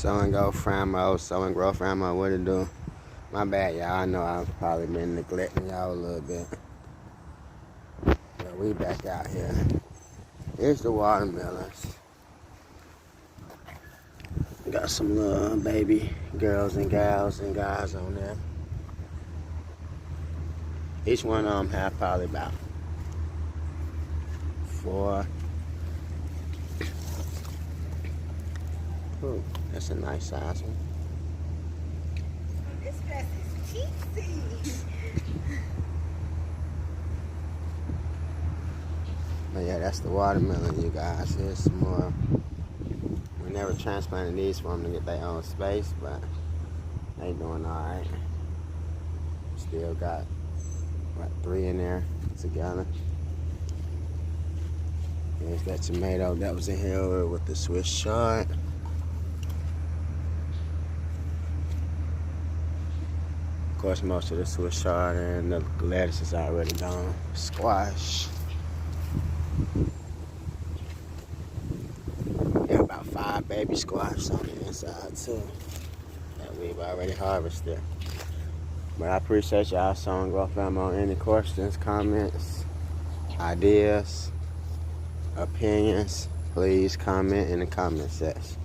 So and Grow Framo, what it do? My bad, y'all. I know I've probably been neglecting y'all a little bit. But we back out here. Here's the watermelons. Got some little baby girls and gals and guys on there. Each one of them have probably about 4. Ooh, that's a nice size one. This dress is cheesy. But yeah, that's the watermelon, you guys. Here's some more. We never transplanted these for them to get their own space, but they doing alright. Still got, what, 3 in there together. There's that tomato that was in here with the Swiss chard. Of course, most of the Swiss chard and the lettuce is already gone. Squash. Got about 5 baby squash on the inside too that we've already harvested. But I appreciate y'all So and Grow Framo. Any questions, comments, ideas, opinions, please comment in the comment section.